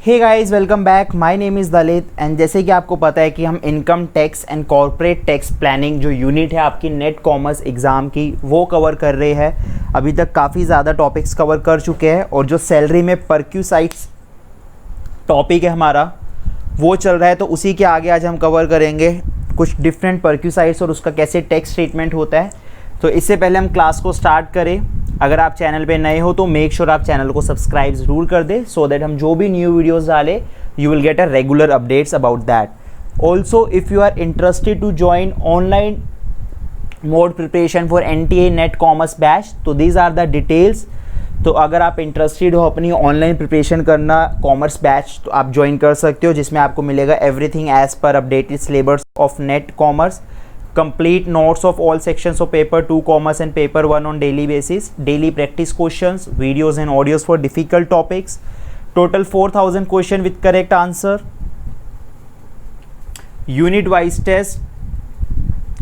Hey guys, welcome back. My name is Dalit and जैसे कि आपको पता है कि हम income tax and corporate tax planning जो यूनिट है आपकी नेट कॉमर्स एग्ज़ाम की वो कवर कर रहे हैं। अभी तक काफ़ी ज़्यादा टॉपिक्स कवर कर चुके हैं और जो सैलरी में परक्यूसाइट्स टॉपिक है हमारा वो चल रहा है, तो उसी के आगे आज हम कवर करेंगे कुछ डिफरेंट परक्यूसाइट्स और उसका कैसे टैक्स ट्रीटमेंट होता है। तो इससे पहले हम क्लास को स्टार्ट करें, अगर आप चैनल पे नए हो तो मेक श्योर आप चैनल को सब्सक्राइब ज़रूर कर दें सो दैट हम जो भी न्यू वीडियोस डालें you will get a regular updates about that. Also if you are interested to join online mode preparation for NTA NET commerce batch, तो दीज आर द डिटेल्स। तो अगर आप interested हो अपनी ऑनलाइन प्रिपरेशन करना commerce batch तो आप join कर सकते हो, जिसमें आपको मिलेगा everything as per updated syllabus of NET commerce, complete notes of all sections of paper 2 commerce and paper 1 on daily basis, daily practice questions, videos and audios for difficult topics, total 4000 question with correct answer, unit wise test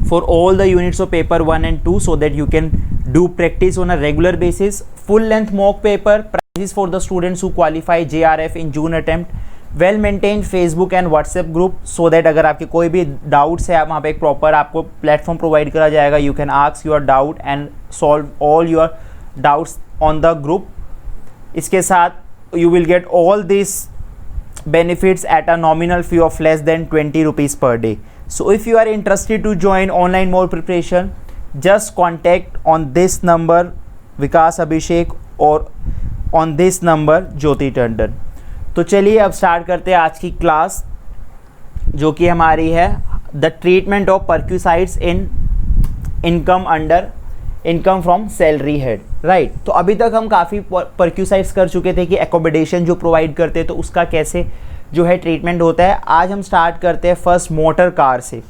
for all the units of paper 1 and 2 so that you can do practice on a regular basis, full length mock paper, prizes for the students who qualify JRF in June attempt, well maintain Facebook and WhatsApp group so that अगर आपके कोई भी doubts है वहाँ पे एक proper आपको platform provide करा जाएगा। You can ask your doubt and solve all your doubts on the group. इसके साथ you will get all this benefits at a nominal fee of less than 20 rupees per day. So if you are interested to join online mode preparation just contact on this number Vikas Abhishek और on this number Jyoti Tandon. तो चलिए अब start करते हैं आज की class, जो कि हमारी है the treatment of perquisites in income under income from salary head. Right, तो अभी तक हम काफ़ी परक्यूसाइट्स कर चुके थे कि एकोमोडेशन जो प्रोवाइड करते हैं तो उसका कैसे जो है ट्रीटमेंट होता है। आज हम स्टार्ट करते हैं फर्स्ट मोटर कार से।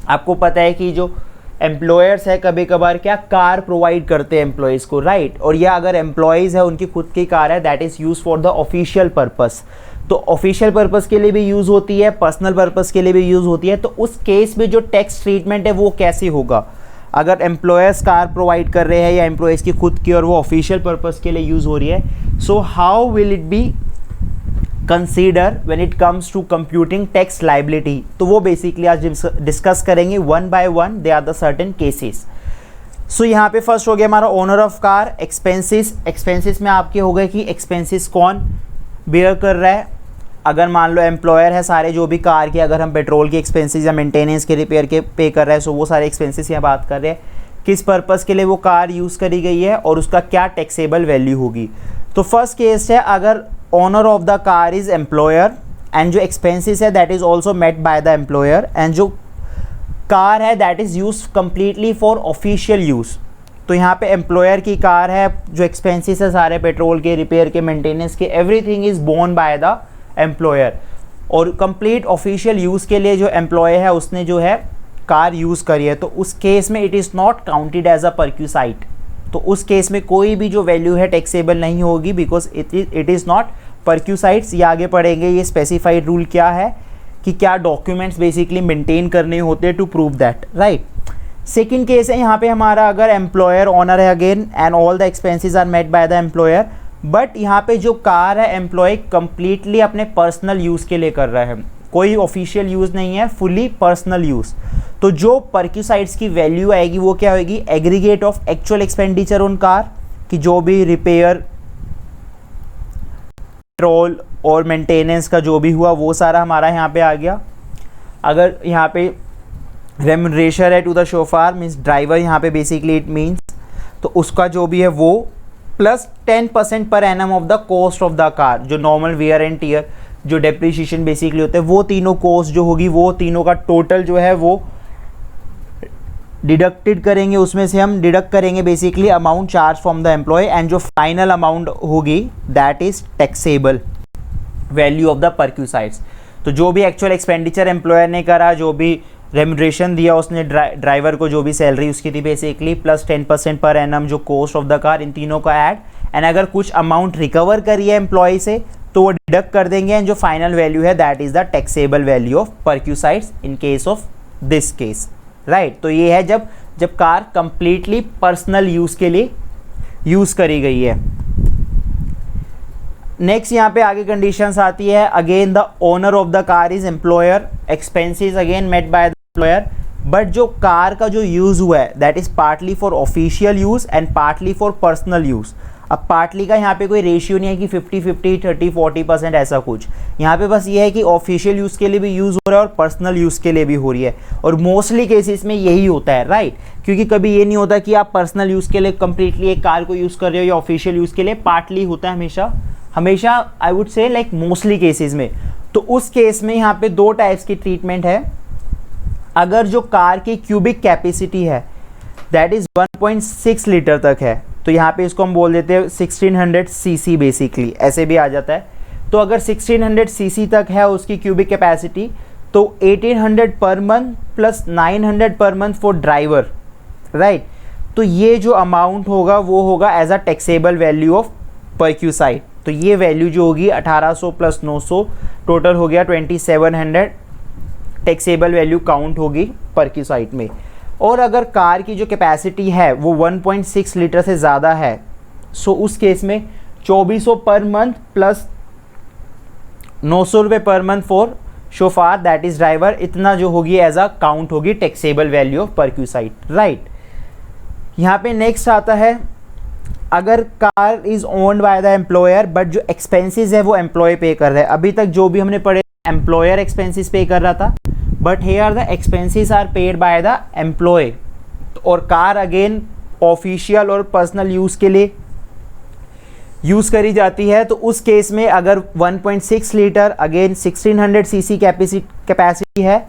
आपको पता है कि जो एम्प्लॉयर्स है कभी कभार क्या कार प्रोवाइड करते हैं एम्प्लॉयज़ को, राइट। और या अगर एम्प्लॉयज़ है उनकी खुद की कार है that is use for the official purpose, तो ऑफिशियल पर्पस के लिए भी यूज़ होती है, पर्सनल पर्पस के लिए भी यूज़ होती है। तो उस केस में जो टैक्स ट्रीटमेंट है वो कैसे होगा अगर एम्प्लॉयर्स कार प्रोवाइड कर रहे हैं या एम्प्लॉयज़ की खुद की और वो ऑफिशियल पर्पस के लिए यूज़ हो रही है। So how will it be consider when it comes to computing tax liability, तो वो बेसिकली आज डिस्कस करेंगे one by one. They are the certain cases. सो यहाँ पे फर्स्ट हो गया हमारा owner of car expenses. Expenses में आपके हो गए कि एक्सपेंसेस कौन बेयर कर रहा है। अगर मान लो एम्प्लॉयर है सारे जो भी कार के, अगर हम पेट्रोल के एक्सपेंसेस या मेंटेनेंस के रिपेयर के पे कर रहे हैं, सो वो सारे एक्सपेंसेस यहाँ बात कर रहे हैं किस पर्पज़ के लिए वो कार यूज़ करी गई है और उसका क्या टैक्सेबल वैल्यू होगी। तो फर्स्ट केस है अगर owner of the car is employer and जो एक्सपेंसेस है that is also met by the employer and जो कार है that is use completely for official use. तो यहाँ पे एम्प्लॉयर की कार है, जो एक्सपेंसेस है सारे पेट्रोल के, रिपेयर के, मेंटेनेंस के, everything is borne by the employer और कंप्लीट ऑफिशियल यूज़ के लिए जो एम्प्लॉय है उसने जो है कार यूज़ करी है, तो उस केस में it is not counted as a perquisite. तो उस केस में कोई भी जो वैल्यू है टैक्सेबल नहीं होगी बिकॉज इट इज़ नॉट परक्यूसाइट्स। ये आगे पढ़ेंगे ये स्पेसिफाइड रूल क्या है कि क्या डॉक्यूमेंट्स बेसिकली मेंटेन करने होते हैं to prove that, right. Second case है यहाँ पे हमारा अगर एम्प्लॉयर ओनर है again and all the expenses are met by the employer, but यहाँ पे जो कार है एम्प्लॉय कंप्लीटली अपने पर्सनल यूज़ के लिए कर रहा है, कोई ऑफिशियल यूज़ नहीं है, फुली पर्सनल यूज़। तो जो परक्यूसाइट्स की वैल्यू आएगी वो क्या होगी, aggregate of actual expenditure on car कि जो भी रिपेयर, पेट्रोल और मेंटेनेंस का जो भी हुआ वो सारा हमारा यहाँ पे आ गया। अगर यहाँ पे रेम्यूनरेशन है to the chauffeur means driver, यहाँ पे बेसिकली इट मीन्स तो उसका जो भी है वो plus 10% per annum of the cost of the car, जो नॉर्मल वेयर एंड टीयर, जो डेप्रिसिएशन बेसिकली होते हैं, वो तीनों कॉस्ट जो होगी वो तीनों का टोटल जो है वो डिडक्टेड करेंगे। उसमें से हम डिडक्ट करेंगे basically amount charge from the employ and जो फाइनल अमाउंट होगी that is taxable value of the perquisites. तो जो भी एक्चुअल एक्सपेंडिचर एम्प्लॉयर ने करा, जो भी रेम्यूनरेशन दिया उसने ड्राइवर को, जो भी सैलरी उसकी थी बेसिकली, प्लस 10% पर एनम जो कॉस्ट ऑफ द कार, इन तीनों का ऐड एंड अगर कुछ अमाउंट रिकवर करी है एम्प्लॉय से तो वो डिडक्ट कर देंगे एंड जो फाइनल वैल्यू है that is the taxable value of perquisites in case of this case, right. तो ये है जब कार कंप्लीटली पर्सनल यूज़ के लिए यूज़ करी गई है। नेक्स्ट यहाँ पे आगे कंडीशंस आती है, again the owner of the car is employer, expenses again met by the employer, but जो कार का जो यूज़ हुआ है that is partly for official use and partly for personal use. अब पार्टली का यहाँ पे कोई रेशियो नहीं है कि 50-50, 30-40% ऐसा कुछ, यहाँ पे बस ये है कि ऑफिशियल यूज़ के लिए भी यूज़ हो रहा है और पर्सनल यूज़ के लिए भी हो रही है, और मोस्टली केसेस में यही होता है, राइट। क्योंकि कभी ये नहीं होता कि आप पर्सनल यूज़ के लिए कंप्लीटली एक कार को यूज़ कर रहे हो या ऑफिशियल यूज़ के लिए, पार्टली होता है हमेशा हमेशा, I would say like mostly cases में। तो उस केस में यहाँ पे दो टाइप्स की ट्रीटमेंट है। अगर जो कार की क्यूबिक कैपेसिटी है दैट इज़ 1.6 लीटर तक है, तो यहाँ पे इसको हम बोल देते हैं 1600 सीसी, बेसिकली ऐसे भी आ जाता है। तो अगर 1600 सीसी तक है उसकी क्यूबिक कैपेसिटी, तो 1800 पर month plus 900 per month for driver, right. तो ये जो अमाउंट होगा वो होगा as a taxable value of perquisite. तो ये वैल्यू जो होगी 1800 प्लस 900 टोटल हो गया 2700 टैक्सेबल वैल्यू काउंट होगी परक्यूसाइट में। और अगर कार की जो कैपेसिटी है वो 1.6 लीटर से ज़्यादा है, सो उस केस में 2400 पर मंथ प्लस 900 रुपये per month for chauffeur that is driver, इतना जो होगी एज अ काउंट होगी taxable value of perquisite, right. यहाँ पे नेक्स्ट आता है, अगर car is owned by the employer but जो एक्सपेंसेस है वो एम्प्लॉय पे कर रहा है। अभी तक जो भी हमने पढ़े एम्प्लॉयर एक्सपेंसेस पे कर रहा था, but here the expenses are paid by the employ. और कार अगेन ऑफिशियल और पर्सनल यूज़ के लिए यूज़ करी जाती है। तो उस केस में अगर 1.6 लीटर अगेन 1600 सीसी कैपेसिटी है,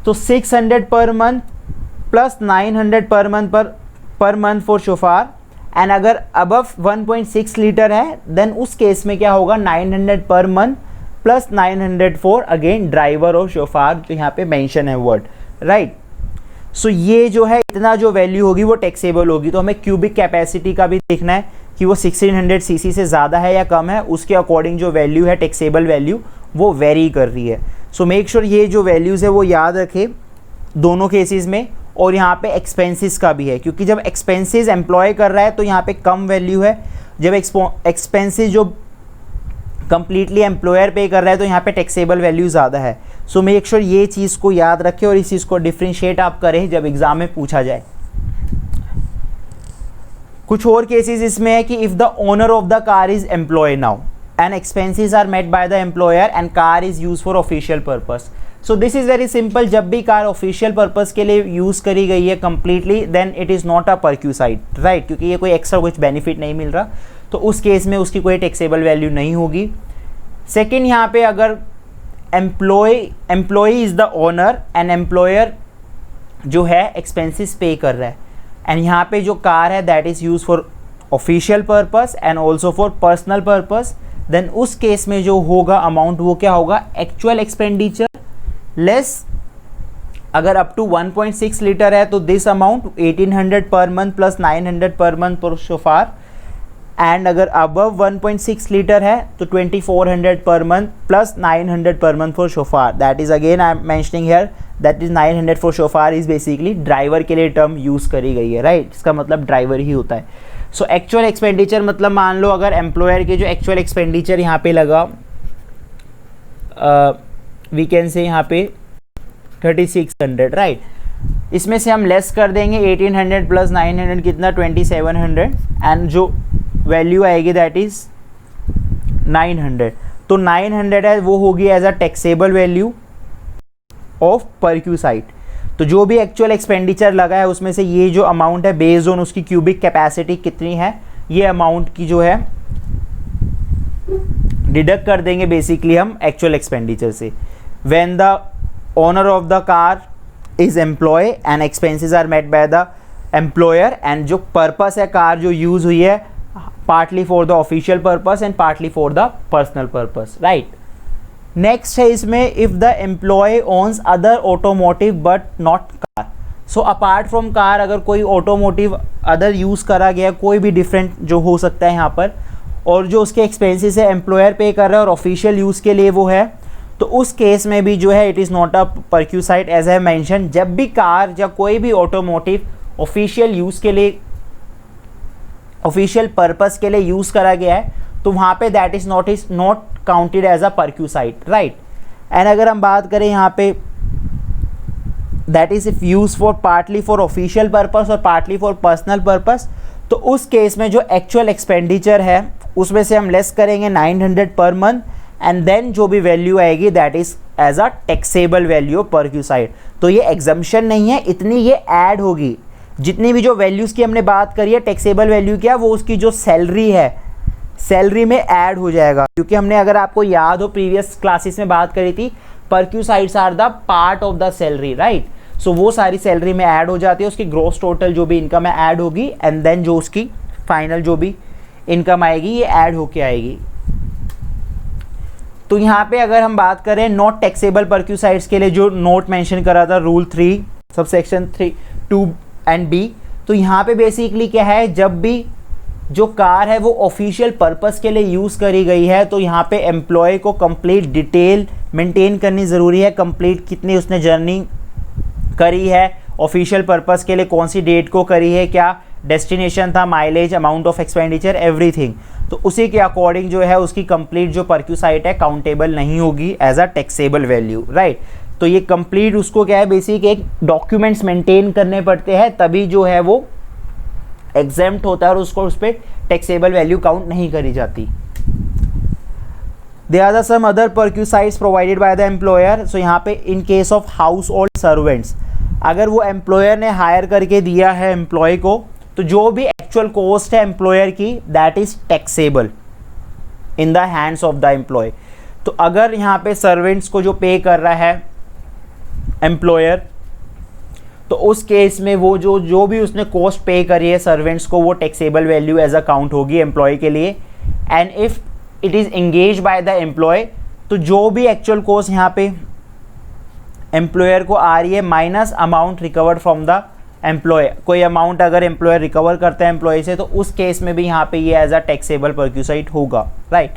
तो 600 पर month plus 900 per month for chauffeur, and अगर अबव 1.6 लीटर है देन उस केस में क्या होगा 900 per month plus 900 for again driver और शोफार, जो यहाँ पे मेंशन है वर्ड, राइट। सो ये जो है इतना जो वैल्यू होगी वो टैक्सेबल होगी। तो हमें क्यूबिक कैपेसिटी का भी देखना है कि वो 1600 सीसी से ज़्यादा है या कम है, उसके अकॉर्डिंग जो वैल्यू है टैक्सेबल वैल्यू वो वेरी कर रही है। सो मेक श्योर ये जो वैल्यूज़ है वो याद रखें दोनों केसेस में। और यहाँ पे एक्सपेंसेस का भी है, क्योंकि जब एक्सपेंसेस एम्प्लॉय कर रहा है तो यहाँ पे कम वैल्यू है, जब एक्सपेंसेस जो कंप्लीटली एम्प्लॉयर पे कर रहा है तो यहाँ पे टैक्सेबल वैल्यू ज़्यादा है। सो मेक श्योर ये चीज़ को याद रखें और इस चीज़ को डिफ्रेंशिएट आप करें जब एग्जाम में पूछा जाए। कुछ और केसेस इसमें है कि if the owner of the car is employ now and expenses are met by the employer and car is use for official purpose. So this is very simple, जब भी कार ऑफिशियल पर्पस के लिए use करी गई है completely then it is not a perquisite, right, क्योंकि ये कोई एक्स्ट्रा कुछ बेनिफिट नहीं मिल रहा, तो उस केस में उसकी कोई टैक्सेबल वैल्यू नहीं होगी। सेकेंड, यहाँ पे अगर employ is the owner and employer जो है एक्सपेंसेस पे कर रहा है, एंड यहाँ पे जो कार है that is use for official purpose and also for personal purpose, then उस केस में जो होगा अमाउंट वो क्या होगा एक्चुअल एक्सपेंडिचर लेस, अगर अप टू 1.6 लीटर है तो दिस अमाउंट 1800 पर month plus 900 per month for chauffeur, and अगर अबव 1.6 लीटर है तो 2400 per month plus 900 per month for chauffeur. That is again I am mentioning here that is 900 for chauffeur is basically driver के लिए term use करी गई है, right, इसका मतलब ड्राइवर ही होता है। सो एक्चुअल एक्सपेंडिचर मतलब मान लो अगर एम्प्लॉयर के जो एक्चुअल एक्सपेंडिचर यहाँ पे लगा वी कैन से यहाँ पे 3600, राइट, इसमें से हम लेस कर देंगे 1800 प्लस 900 कितना 2700, एंड जो वैल्यू आएगी दैट इज़ 900। तो 900 है वो होगी as a taxable value of perquisite. तो जो भी एक्चुअल एक्सपेंडिचर लगा है उसमें से ये जो अमाउंट है बेस्ड ऑन उसकी क्यूबिक कैपेसिटी कितनी है, ये अमाउंट की जो है डिडक्ट कर देंगे बेसिकली हम एक्चुअल एक्सपेंडिचर से। When the owner of the car is employ and expenses are met by the employer, and जो पर्पस है कार जो यूज़ हुई है partly for the official purpose and partly for the personal purpose, right. Next है इसमें if the employ owns other automotive but not car. So apart from car अगर कोई automotive other use करा गया कोई भी डिफरेंट जो हो सकता है यहाँ पर, और जो उसके एक्सपेंसेस है एम्प्लॉयर पे कर रहा है और ऑफिशियल यूज़ के लिए वो है, तो उस केस में भी जो है it is not a perquisite as I mention. जब भी कार या कोई भी ऑटोमोटिव ऑफिशियल यूज़ के लिए ऑफिशियल पर्पस के लिए यूज़ करा गया है तो वहाँ पे that is not counted as a perquisite, right. And अगर हम बात करें यहाँ पे that is if use for partly for official purpose और पार्टली फॉर पर्सनल पर्पस, तो उस केस में जो एक्चुअल एक्सपेंडिचर है उसमें से हम लेस करेंगे 900 पर मंथ, एंड देन जो भी वैल्यू आएगी that is as a taxable value perquisite. तो ये एग्जम्पशन नहीं है, इतनी ये ऐड होगी। जितनी भी जो वैल्यूज़ की हमने बात करी है टैक्सेबल वैल्यू क्या, वो उसकी जो सैलरी है सैलरी में ऐड हो जाएगा। क्योंकि हमने, अगर आपको याद हो, प्रीवियस क्लासेस में बात करी थी perquisites are the part of the salary, right. So वो सारी सैलरी में ऐड हो जाती है, उसकी ग्रॉस टोटल जो भी इनकम है ऐड होगी, एंड देन जो उसकी फाइनल जो भी इनकम आएगी ये ऐड होके आएगी। तो यहाँ पे अगर हम बात करें नॉट टैक्सेबल परक्यूसाइट्स के लिए जो नोट मेंशन करा था रूल 3 सबसेक्शन 2 एंड बी, तो यहाँ पे बेसिकली क्या है, जब भी जो कार है वो ऑफिशियल पर्पस के लिए यूज़ करी गई है तो यहाँ पे एम्प्लॉय को कंप्लीट डिटेल मेंटेन करनी ज़रूरी है। कंप्लीट कितनी उसने जर्नी करी है ऑफिशियल पर्पस के लिए, कौन सी डेट को करी है, क्या डेस्टिनेशन था, mileage, amount of expenditure, everything. तो उसी के अकॉर्डिंग जो है उसकी कंप्लीट जो परक्यूसाइट है काउंटेबल नहीं होगी as a taxable value, right. तो ये कंप्लीट उसको क्या है, बेसिक एक डॉक्यूमेंट्स मेंटेन करने पड़ते हैं, तभी जो है वो एग्जेम्प्ट होता है और उसको उस पर टैक्सेबल वैल्यू काउंट नहीं करी जाती। There are some other perquisites provided by the employer. So यहाँ पे in case of household servants, अगर वो एम्प्लॉयर ने हायर करके दिया है एम्प्लॉय को, तो जो भी एक्चुअल कॉस्ट है एम्प्लॉयर की that is taxable in the hands of the employ. तो अगर यहाँ पे सर्वेंट्स को जो पे कर रहा है एम्प्लॉयर, तो उस केस में वो जो भी उसने कॉस्ट पे करी है सर्वेंट्स को वो टैक्सेबल वैल्यू एज अकाउंट होगी एम्प्लॉय के लिए। And if it is engage by the employ, तो जो भी एक्चुअल कॉस्ट यहाँ पे एम्प्लॉयर को आ रही है minus amount recovered from the employ, कोई अमाउंट अगर एम्प्लॉयर रिकवर करता है एम्प्लॉय से, तो उस केस में भी यहाँ पे ये एज अ टैक्सेबल परक्यूसाइट होगा, right.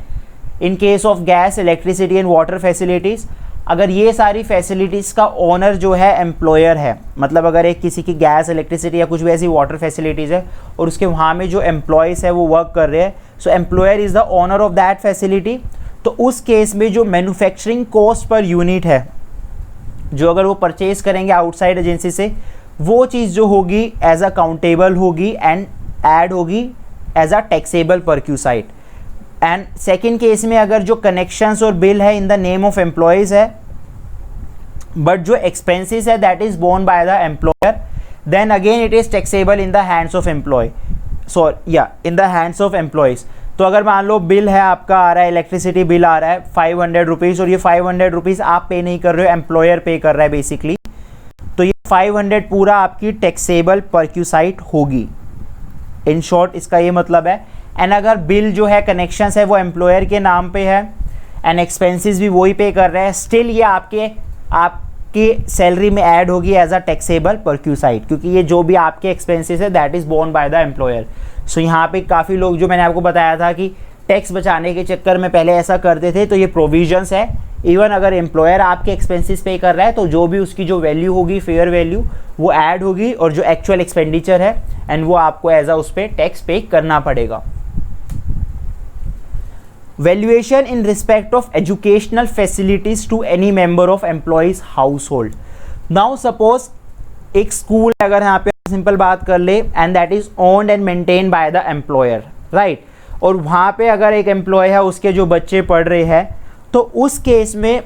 In case of gas, electricity and water facilities, अगर ये सारी फैसिलिटीज़ का ओनर जो है एम्प्लॉयर है, मतलब अगर एक किसी की गैस, इलेक्ट्रिसिटी या कुछ भी ऐसी वाटर फैसिलिटीज़ है और उसके वहाँ में जो एम्प्लॉयज़ है वो वर्क कर रहे हैं, so employer is the owner of that facility, तो उस केस में जो मैन्युफैक्चरिंग कॉस्ट पर यूनिट है जो अगर वो परचेज करेंगे आउटसाइड एजेंसी से, वो चीज़ जो होगी एज अ काउंटेबल होगी एंड ऐड होगी as a taxable perquisite. And second case में अगर जो कनेक्शंस और बिल है in the name of employees है, बट जो एक्सपेंसेस है that is borne by the employer, then again it is taxable in the hands of employee, in the hands of employees. तो अगर मान लो बिल है आपका आ रहा है, इलेक्ट्रिसिटी बिल आ रहा है 500 रुपीज़, और ये 500 रुपीज़ आप पे नहीं कर रहे हो, एम्प्लॉयर पे कर रहा है बेसिकली, तो ये 500 पूरा आपकी टैक्सेबल परक्यूसाइट होगी। इन शॉर्ट इसका ये मतलब है। एंड अगर बिल जो है, कनेक्शंस है, वो एम्प्लॉयर के नाम पे है एंड एक्सपेंसेस भी वही पे कर रहे हैं, स्टिल ये आपकी सैलरी में ऐड होगी एज अ टैक्सेबल परक्यूसाइट, क्योंकि ये जो भी आपके एक्सपेंसेस है that is borne by the employer. So यहाँ पे काफ़ी लोग, जो मैंने आपको बताया था कि टैक्स बचाने के चक्कर में पहले ऐसा करते थे, तो ये प्रोविजंस है। इवन अगर एम्प्लॉयर आपके एक्सपेंसेस पे कर रहा है तो जो भी उसकी जो वैल्यू होगी, फेयर वैल्यू, वो ऐड होगी, और जो एक्चुअल एक्सपेंडिचर है एंड वो आपको एज अ उस पर टैक्स पे करना पड़ेगा। Valuation in respect of educational facilities to any member of employers हाउस होल्ड। नाउ सपोज एक स्कूल, अगर यहाँ पे सिंपल बात कर ले, and that is owned and maintain by the employer, right. और वहाँ पे अगर एक एम्प्लॉय है, उसके जो बच्चे पढ़ रहे हैं, तो उस केस में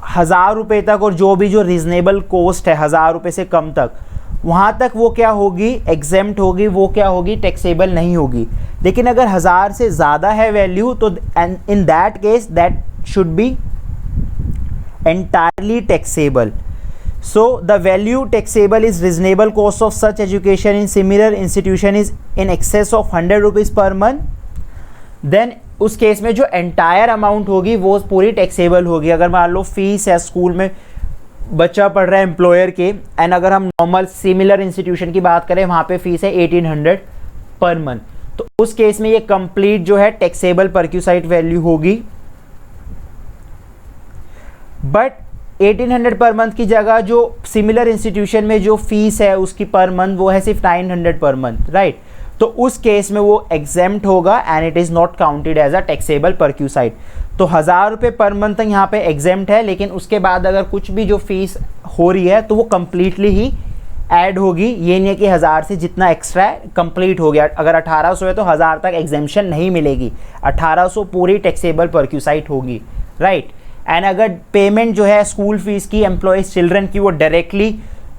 1000 रुपये तक, और जो भी जो रीजनेबल कॉस्ट है 1000 रुपये से कम तक, वहाँ तक वो क्या होगी, एग्जेम्प्ट होगी, वो क्या होगी, टैक्सेबल नहीं होगी। लेकिन अगर 1000 से ज़्यादा है वैल्यू, तो in that case that should be entirely taxable. So the value taxable is reasonable cost of such education in similar institution is in excess of 100 rupees per month, then उस case में जो entire amount होगी वो पूरी taxable होगी। अगर मान लो fees है, स्कूल में बच्चा पढ़ रहा है एम्प्लॉयर के, एंड अगर हम नॉर्मल सिमिलर इंस्टीट्यूशन की बात करें, वहाँ पे फीस है 1800 पर मंथ, तो उस केस में ये कंप्लीट जो है टैक्सेबल परक्यूसाइट वैल्यू होगी। बट 1800 पर मंथ की जगह जो सिमिलर इंस्टीट्यूशन में जो फीस है उसकी पर मंथ वो है सिर्फ 900 पर मंथ, राइट। तो उस केस में वो एग्जेम्प्ट होगा and it is not counted as a taxable perquisite. तो 1000 रुपये पर मंथ तक यहाँ पे एग्जेम्प्ट है, लेकिन उसके बाद अगर कुछ भी जो फीस हो रही है तो वो कंप्लीटली ही ऐड होगी। ये नहीं है कि 1000 से जितना एक्स्ट्रा है कंप्लीट हो गया। अगर 1800 है तो 1000 तक एग्जेम्पशन नहीं मिलेगी, 1800 पूरी टैक्सेबल परक्यूसाइट होगी, राइट। एंड अगर पेमेंट जो है स्कूल फीस की एम्प्लॉयज़ चिल्ड्रन की वो डायरेक्टली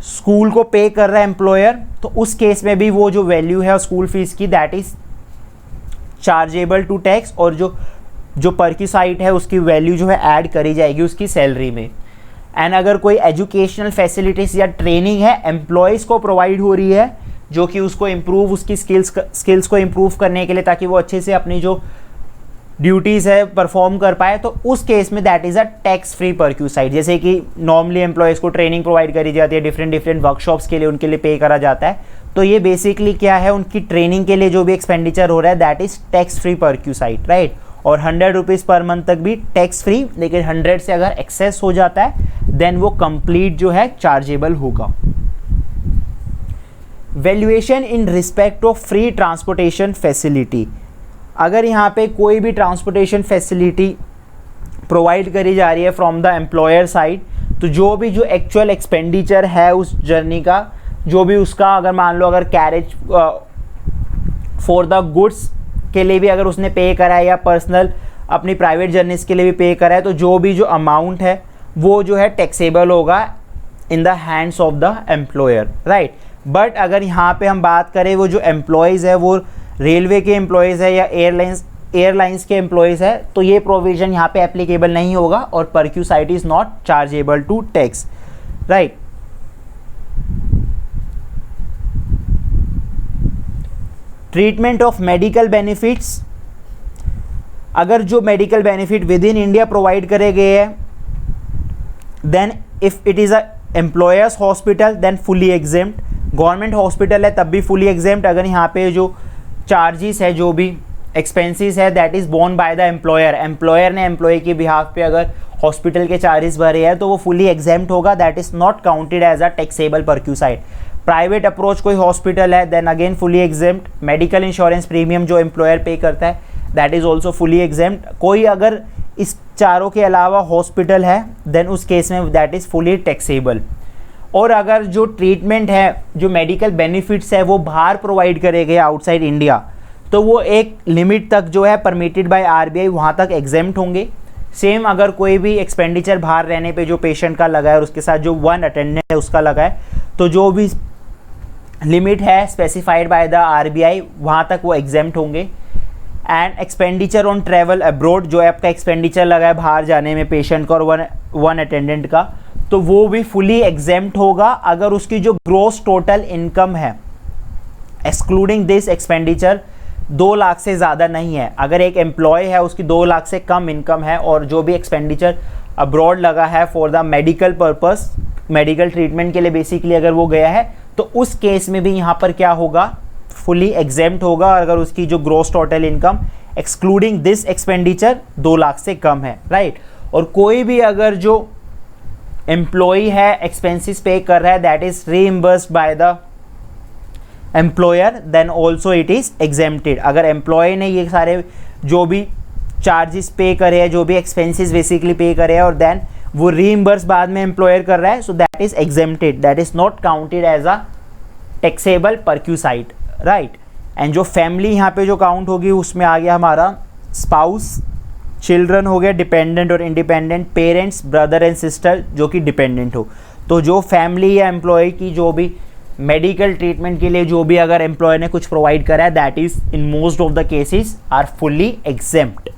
स्कूल को पे कर रहा है एम्प्लॉयर, तो उस केस में भी वो जो वैल्यू है स्कूल फीस की that is chargeable to tax, और जो परक्यूसाइट है उसकी वैल्यू जो है ऐड करी जाएगी उसकी सैलरी में। एंड अगर कोई एजुकेशनल फैसिलिटीज़ या ट्रेनिंग है एम्प्लॉयज़ को प्रोवाइड हो रही है जो कि उसको इम्प्रूव उसकी स्किल्स को इम्प्रूव करने के लिए, ताकि वो अच्छे से अपनी जो ड्यूटीज़ है परफॉर्म कर पाए, तो उस केस में that is a tax free perquisite. जैसे कि नॉर्मली एम्प्लॉयज़ को ट्रेनिंग प्रोवाइड करी जाती है, डिफरेंट वर्कशॉप्स के लिए उनके लिए पे करा जाता है, तो ये बेसिकली क्या है, उनकी ट्रेनिंग के लिए जो भी एक्सपेंडिचर हो रहा है that is tax free perquisite, right. और 100 रुपीज़ पर मंथ तक भी टैक्स फ्री, लेकिन 100 से अगर एक्सेस हो जाता है देन वो कंप्लीट जो है चार्जेबल होगा। Valuation in respect of free transportation facility. अगर यहाँ पे कोई भी ट्रांसपोर्टेशन फैसिलिटी प्रोवाइड करी जा रही है फ्रॉम द एम्प्लॉयर साइड, तो जो भी जो एक्चुअल एक्सपेंडिचर है उस जर्नी का, जो भी उसका अगर मान लो अगर कैरेज फॉर द गुड्स के लिए भी अगर उसने पे करा है या पर्सनल अपनी प्राइवेट जर्नीज के लिए भी पे करा है, तो जो भी जो अमाउंट है वो जो है टैक्सेबल होगा इन the hands of the employer, right. But अगर यहाँ पे हम बात करें वो जो एम्प्लॉयज़ है वो रेलवे के एम्प्लॉयज़ है या एयरलाइंस के एम्प्लॉयज़ है, तो ये प्रोविज़न यहाँ पे एप्लीकेबल नहीं होगा और perquisite is not chargeable to tax, right. Treatment of medical benefits. अगर जो medical benefit within India provide करे गए हैं, then if it is a employer's hospital then fully exempt, government hospital है तब भी फुली एग्जेम्प्ट। अगर यहाँ पे जो चार्जेस है, जो भी एक्सपेंसेस है that is borne by the employer, employer ने एम्प्लॉय के बिहाफ पे अगर हॉस्पिटल के चार्जेस भरे हैं तो वो फुली एग्जेम्प्ट होगा, that is not counted as a taxable perquisite. Private approach कोई हॉस्पिटल है then again fully exempt. Medical insurance premium जो एम्प्लॉयर पे करता है that is also fully exempt. कोई अगर इस चारों के अलावा हॉस्पिटल है देन उस केस में दैट इज़ फुली टैक्सेबल। और अगर जो ट्रीटमेंट है, जो मेडिकल बेनिफिट्स है वो बाहर प्रोवाइड करे गए आउटसाइड इंडिया, तो वो एक लिमिट तक जो है परमिटेड बाय आरबीआई वहाँ तक एग्जेम्प्ट होंगे। सेम अगर कोई भी एक्सपेंडिचर बाहर रहने पे जो पेशेंट का लगा है और उसके साथ जो 1 अटेंडेंट है उसका लगा है, तो जो भी लिमिट है स्पेसिफाइड बाय द आरबीआई वहाँ तक वो एग्जेम्प्ट होंगे। And expenditure on travel abroad, जो आपका एक्सपेंडिचर लगा है बाहर जाने में पेशेंट का और वन अटेंडेंट का, तो वो भी फुली एग्जेम्प्ट होगा अगर उसकी जो ग्रोस टोटल इनकम है एक्सक्लूडिंग दिस एक्सपेंडिचर 2 लाख से ज़्यादा नहीं है। अगर एक एम्प्लॉय है उसकी 2 लाख से कम इनकम है और जो भी एक्सपेंडिचर अब्रॉड लगा है for the medical purpose, medical treatment के लिए बेसिकली अगर वो गया है, तो उस केस में भी यहाँ पर क्या होगा, फुली एग्जेम्प्ट होगा अगर उसकी जो gross total income excluding this expenditure 2 lakh से कम है, राइट। और कोई भी अगर जो एम्प्लॉई है एक्सपेंसेस पे कर रहा है that is reimbursed by the employer then also it is exempted. अगर एम्प्लॉय ने ये सारे जो भी चार्जेस पे करे हैं, जो भी एक्सपेंसेस बेसिकली पे करे हैं और देन वो रीइंबर्स बाद में एम्प्लॉयर कर रहा है, so that is exempted, that is not counted as a taxable perquisite, right. And जो फैमिली यहाँ पे जो काउंट होगी उसमें आ गया हमारा स्पाउस, चिल्ड्रन हो गया, डिपेंडेंट और independent, parents, brother and sister जो कि डिपेंडेंट हो। तो जो फैमिली या एम्प्लॉय की जो भी मेडिकल ट्रीटमेंट के लिए जो भी अगर एम्प्लॉय ने कुछ प्रोवाइड करा है that is in most of the cases are fully exempt.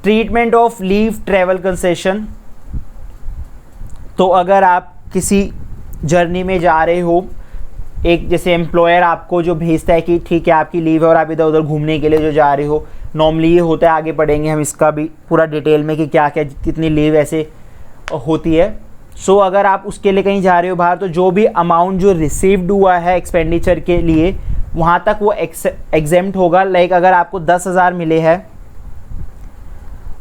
Treatment of leave travel concession. तो अगर आप किसी जर्नी में जा रहे हो, एक जैसे एम्प्लॉयर आपको जो भेजता है कि ठीक है आपकी लीव है और आप इधर उधर घूमने के लिए जो जा रहे हो, नॉर्मली ये होता है, आगे पढ़ेंगे हम इसका भी पूरा डिटेल में कि क्या क्या कितनी लीव ऐसे होती है। सो अगर आप उसके लिए कहीं जा रहे हो बाहर, तो जो भी अमाउंट जो रिसीव्ड हुआ है एक्सपेंडिचर के लिए वहाँ तक वो एग्जेम्प्ट होगा। लाइक अगर आपको 10,000 मिले हैं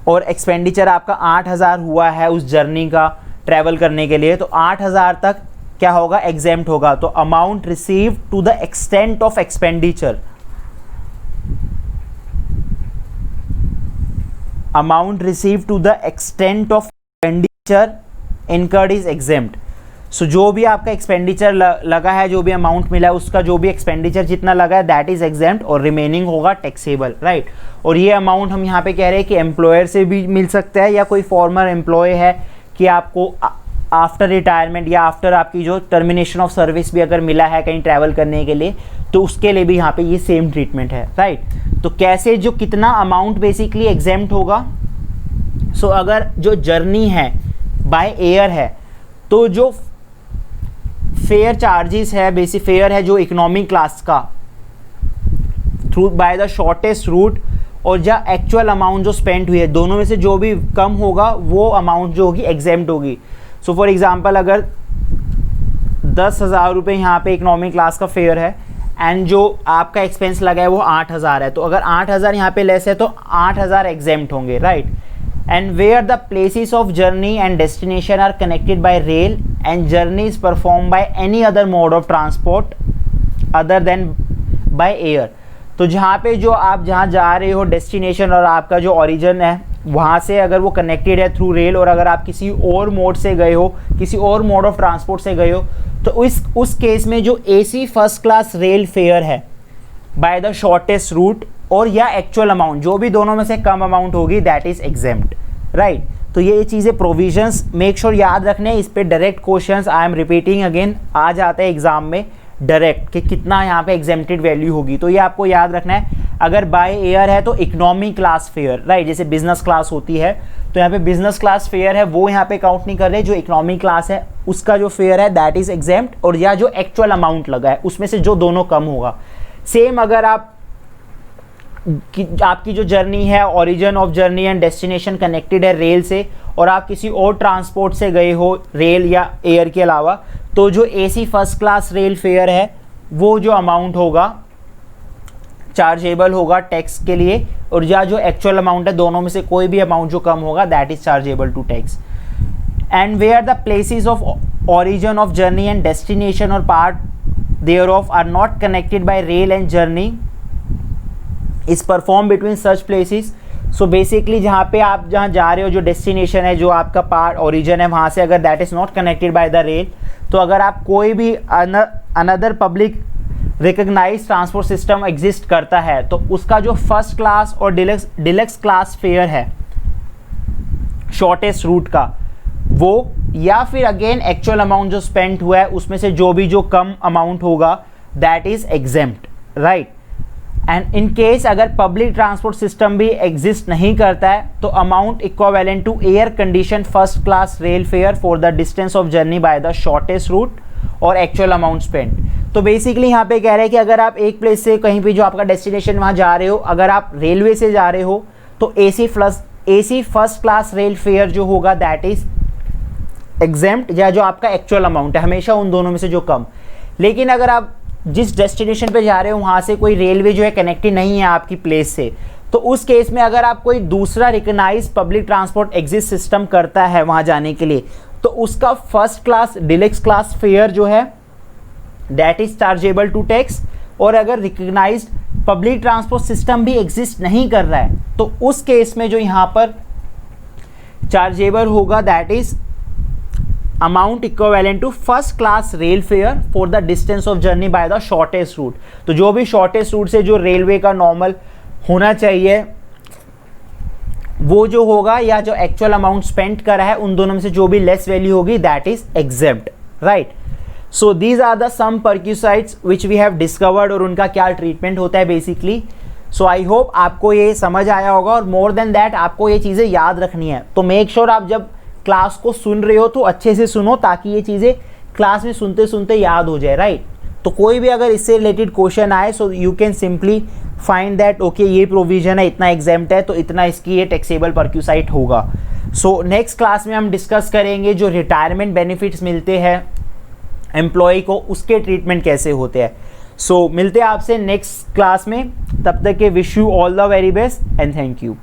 और एक्सपेंडिचर आपका 8,000 हुआ है उस जर्नी का ट्रैवल करने के लिए, तो 8,000 तक क्या होगा, एग्जेम्प्ट होगा। तो amount received to the extent of expenditure, amount received to the extent of expenditure incurred is exempt. So जो भी आपका एक्सपेंडिचर लगा है, जो भी अमाउंट मिला है, उसका जो भी एक्सपेंडिचर जितना लगा है दैट इज एग्जेम्प्ट, और रिमेनिंग होगा टैक्सेबल, राइट। और ये अमाउंट हम यहाँ पे कह रहे हैं कि एम्प्लॉयर से भी मिल सकता है, या कोई फॉर्मर एम्प्लॉय है कि आपको आफ्टर रिटायरमेंट या आफ्टर आपकी जो टर्मिनेशन ऑफ सर्विस भी अगर मिला है कहीं ट्रैवल करने के लिए, तो उसके लिए भी यहाँ पे ये सेम ट्रीटमेंट है, राइट। तो कैसे, जो कितना अमाउंट बेसिकली एग्जेम्प्ट होगा। सो अगर जो जर्नी है बाय एयर है, तो जो फेयर चार्जेस है, बेसिक फेयर है जो इकोनॉमी क्लास का through bye the shortest route, और जो एक्चुअल अमाउंट जो स्पेंड हुई है, दोनों में से जो भी कम होगा वो अमाउंट जो होगी एग्जेम्प्ट होगी। सो फॉर एग्जांपल अगर 10,000 रुपये यहाँ पे इकोनॉमी क्लास का फेयर है एंड जो आपका एक्सपेंस लगा है वो 8,000 है, तो अगर 8,000 यहाँ पे लेस है तो 8,000 एग्जेम्प्ट होंगे, right. And where the places of journey and destination are connected by rail and journey is perform by any other mode of transport other than by air. तो जहाँ पे जो आप जहाँ जा रहे हो डेस्टिनेशन और आपका जो ओरिजिन है वहाँ से अगर वो कनेक्टेड है थ्रू रेल, और अगर आप किसी और मोड से गए हो, किसी और मोड ऑफ ट्रांसपोर्ट से गए हो, तो उस केस में जो AC first class rail fair है बाय द शॉर्टेस्ट रूट और या एक्चुअल अमाउंट, जो भी दोनों में से कम अमाउंट होगी दैट इज एग्जेम्प्ट, राइट। तो ये चीज़ें प्रोविजंस मेक श्योर याद रखने। इस पे direct questions I am repeating again आ जाते हैं एग्जाम में डायरेक्ट कि कितना यहाँ पे एग्जेम्प्टेड वैल्यू होगी, तो ये आपको याद रखना है। अगर बाय एयर है तो इकोनॉमी क्लास फेयर, राइट, जैसे बिजनेस क्लास होती है तो यहाँ पे बिजनेस क्लास फेयर है वो यहाँ पे काउंट नहीं कर रहे, जो इकोनॉमी क्लास है उसका जो फेयर है दैट इज एग्जेम्प्ट, और या जो एक्चुअल अमाउंट लगा है उसमें से जो दोनों कम होगा। सेम अगर आपकी जो जर्नी है, origin of journey and destination connected है रेल से, और आप किसी और ट्रांसपोर्ट से गए हो रेल या एयर के अलावा, तो जो AC first class rail fair है वो जो अमाउंट होगा चार्जेबल होगा टैक्स के लिए, और या जो एक्चुअल अमाउंट है दोनों में से कोई भी अमाउंट जो कम होगा that is chargeable to tax. And where the places of origin of journey and destination और part thereof are not connected by rail and journey is perform between such places. So basically जहाँ पे आप जहाँ जा रहे हो, जो destination है, जो आपका पार्ट ओरिजिन है वहाँ से अगर that is not connected by the rail, तो अगर आप कोई भी another public recognise transport system exist करता है, तो उसका जो फर्स्ट क्लास और डिलक्स क्लास फेयर है शॉर्टेस्ट रूट का, वो या फिर अगेन एक्चुअल अमाउंट जो स्पेंड हुआ है उसमें से जो भी जो कम अमाउंट होगा that is exempt, right. And in case अगर पब्लिक ट्रांसपोर्ट सिस्टम भी एग्जिस्ट नहीं करता है, तो amount equivalent to air condition first class rail fare for the distance of journey by the shortest route और एक्चुअल अमाउंट स्पेंड। तो basically यहाँ पे कह रहे हैं कि अगर आप एक प्लेस से कहीं पे जो आपका डेस्टिनेशन वहाँ जा रहे हो, अगर आप रेलवे से जा रहे हो, तो AC first class rail fair जो होगा दैट इज एग्जेम्प्ट, या जो आपका एक्चुअल अमाउंट है हमेशा उन दोनों में से जो कम। लेकिन अगर आप जिस डेस्टिनेशन पे जा रहे हो वहाँ से कोई रेलवे जो है कनेक्टेड नहीं है आपकी प्लेस से, तो उस केस में अगर आप कोई दूसरा recognise public transport exist system करता है वहाँ जाने के लिए, तो उसका first class deluxe class fare जो है that is chargeable to tax. और अगर रिकग्नाइज्ड पब्लिक ट्रांसपोर्ट सिस्टम भी एग्जिस्ट नहीं कर रहा है, तो उस केस में जो यहाँ पर चार्जेबल होगा that is amount equivalent to first class rail fare for the distance of journey by the shortest route. तो जो भी शॉर्टेस्ट रूट से जो रेलवे का नॉर्मल होना चाहिए वो जो होगा, या जो एक्चुअल अमाउंट स्पेंड करा है उन दोनों में से जो भी लेस वैल्यू होगी that is exempt, right. So these are the some perquisites which we have discovered, और उनका क्या ट्रीटमेंट होता है बेसिकली। सो आई होप आपको ये समझ आया होगा, और मोर देन दैट आपको ये चीज़ें याद रखनी है। तो मेक श्योर आप जब क्लास को सुन रहे हो तो अच्छे से सुनो, ताकि ये चीज़ें क्लास में सुनते सुनते याद हो जाए, राइट। तो कोई भी अगर इससे रिलेटेड क्वेश्चन आए, so you can simply find that okay ये प्रोविजन है, इतना एग्जेम्प्ट है, तो इतना इसकी ये टैक्सेबल परक्यूसाइट होगा। सो नेक्स्ट क्लास में हम डिस्कस करेंगे जो रिटायरमेंट बेनिफिट्स मिलते हैं एम्प्लॉय को, उसके ट्रीटमेंट कैसे होते हैं। सो मिलते हैं आपसे नेक्स्ट क्लास में, तब तक के wish you all the very best and thank you.